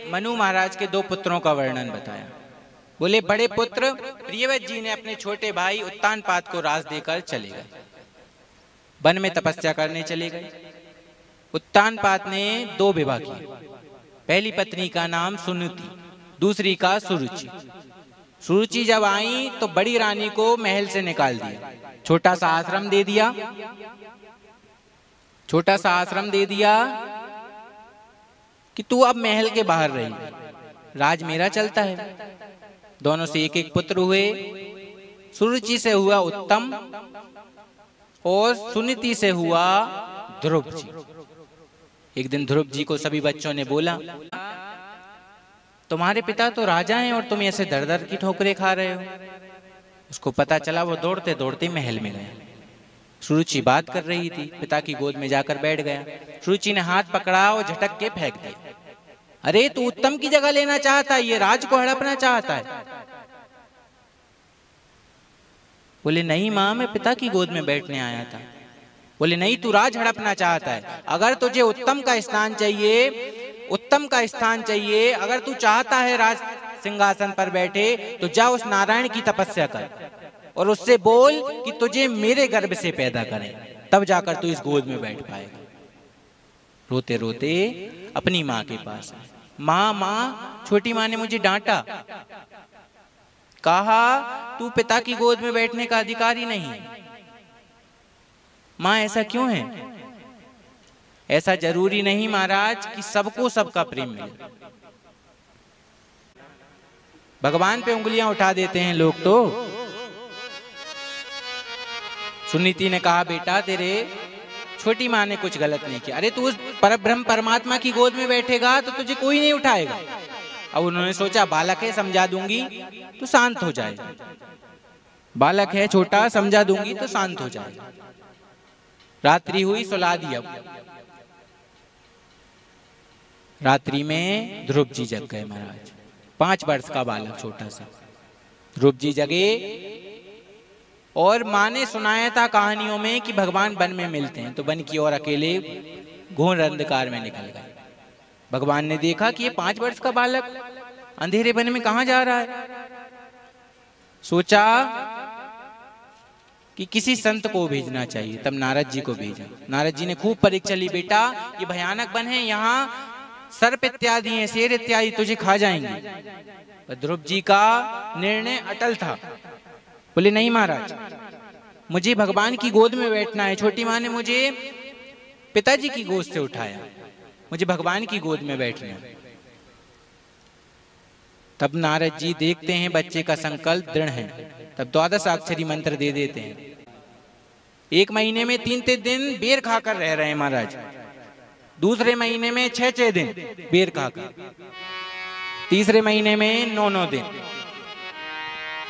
मनु महाराज के दो पुत्रों का वर्णन बताया। बोले बड़े पुत्र प्रियव्रत जी ने अपने छोटे भाई उत्तानपाद को राज देकर चले गए, वन में तपस्या करने चले गए। उत्तानपाद ने दो विवाह किए, पहली पत्नी का नाम सुनीति, दूसरी का सुरुचि। सुरुचि जब आई तो बड़ी रानी को महल से निकाल दिया, छोटा सा आश्रम दे दिया, छोटा सा आश्रम दे दिया कि तू अब महल के बाहर रही, राज मेरा चलता है। दोनों से एक एक पुत्र हुए। सुरुचि से हुआ उत्तम और सुनीति से हुआ ध्रुव जी। एक दिन ध्रुव जी को सभी बच्चों ने बोला, तुम्हारे पिता तो राजा हैं और तुम ऐसे दर दर की ठोकरें खा रहे हो। उसको पता चला, वो दौड़ते दौड़ते महल में गया। सुरुचि बात कर रही थी, पिता की गोद में जाकर बैठ गया। सुरुचि ने हाथ पकड़ा और झटक के फेंक दिया। अरे तू उत्तम की जगह लेना चाहता है, ये राज को हड़पना चाहता है। बोले नहीं माँ, मैं पिता की गोद में बैठने आया था। बोले नहीं, तू राज हड़पना चाहता है। अगर तुझे उत्तम का स्थान चाहिए, उत्तम का स्थान चाहिए, अगर तू चाहता है राज सिंहासन पर बैठे, तो जा उस नारायण की तपस्या कर और उससे बोल कि तुझे मेरे गर्भ से पैदा करें, तब जाकर तू इस गोद में बैठ पाएगा। रोते रोते अपनी माँ के पास, माँ माँ, छोटी माँ ने मुझे डांटा, कहा तू पिता की गोद में बैठने का अधिकारी नहीं। माँ ऐसा क्यों है? ऐसा जरूरी नहीं महाराज कि सबको सबका प्रेम मिले। भगवान पे उंगलियां उठा देते हैं लोग तो। सुनीति ने कहा बेटा तेरे छोटी माँ ने कुछ गलत नहीं किया। अरे तू उस परब्रह्म परमात्मा की गोद में बैठेगा तो तुझे कोई नहीं उठाएगा। अब उन्होंने सोचा बालक है, समझा दूंगी तो शांत हो जाएगा, बालक है छोटा, समझा दूंगी तो शांत हो जाएगा। रात्रि हुई, सुला दिया। रात्रि में ध्रुव जी जग गए महाराज, 5 वर्ष का बालक छोटा सा। ध्रुव जी जगे और माँ ने सुनाया था कहानियों में कि भगवान वन में मिलते हैं, तो वन की ओर अकेले घोर अंधकार में निकल गए। भगवान ने देखा कि ये 5 वर्ष का बालक अंधेरे वन में कहां जा रहा है। सोचा कि किसी संत को भेजना चाहिए, तब नारद जी को भेजा। नारद जी ने खूब परीक्षा ली, बेटा ये भयानक वन है, यहाँ सर्प इत्यादि हैं, शेर इत्यादि तुझे खा जाएंगे। ध्रुव जी का निर्णय अटल था। बोले नहीं महाराज, मुझे भगवान की गोद में बैठना है। छोटी माँ ने मुझे पिताजी की गोद से उठाया, मुझे भगवान की गोद में बैठना है। तब नारद जी देखते हैं बच्चे का संकल्प दृढ़ है, तब 12 अक्षरी मंत्र दे देते हैं। 1 महीने में 3 दिन बेर खाकर रह रहे हैं महाराज, दूसरे महीने में 6 दिन बेर खाकर, तीसरे महीने में 9 दिन,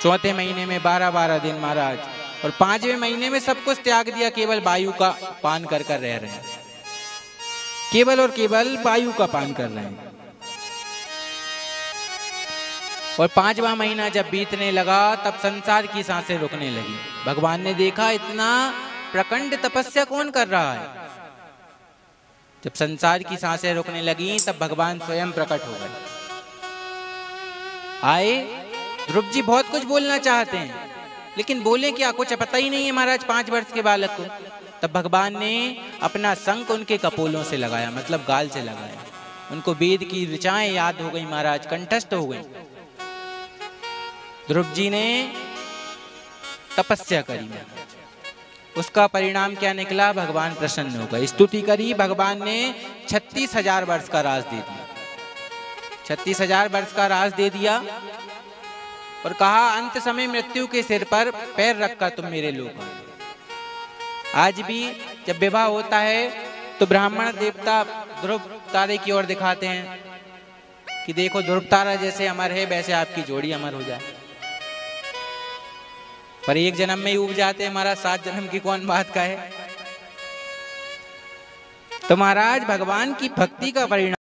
चौथे महीने में 12 दिन महाराज, और 5वें महीने में सब कुछ त्याग दिया, केवल वायु का पान कर कर रह रहे हैं, केवल और केवल वायु का पान कर रहे हैं। और 5वां महीना जब बीतने लगा तब संसार की सांसें रुकने लगी। भगवान ने देखा इतना प्रचंड तपस्या कौन कर रहा है। जब संसार की सांसें रुकने लगी तब भगवान स्वयं प्रकट हो गए। आए, ध्रुव जी बहुत कुछ बोलना चाहते हैं लेकिन बोले क्या, कुछ पता ही नहीं है महाराज 5 वर्ष के बालक को। तब भगवान ने अपना शंख उनके कपोलों से लगाया, मतलब गाल से लगाया। उनको वेद की ऋचाएं याद हो गई महाराज, कंठस्थ हो गई। ध्रुव जी ने तपस्या करी, उसका परिणाम क्या निकला, भगवान प्रसन्न हो गए। स्तुति करी, भगवान ने 36,000 वर्ष का राज दे दिया, 36,000 वर्ष का राज दे दिया और कहा अंत समय मृत्यु के सिर पर पैर रखकर तुम मेरे लोग आओ। आज भी जब विवाह होता है तो ब्राह्मण देवता ध्रुव तारे की ओर दिखाते हैं कि देखो ध्रुव तारा जैसे अमर है वैसे आपकी जोड़ी अमर हो जाए। पर 1 जन्म में ही उग जाते हैं महाराज, 7 जन्म की कौन बात का है। तो महाराज भगवान की भक्ति का परिणाम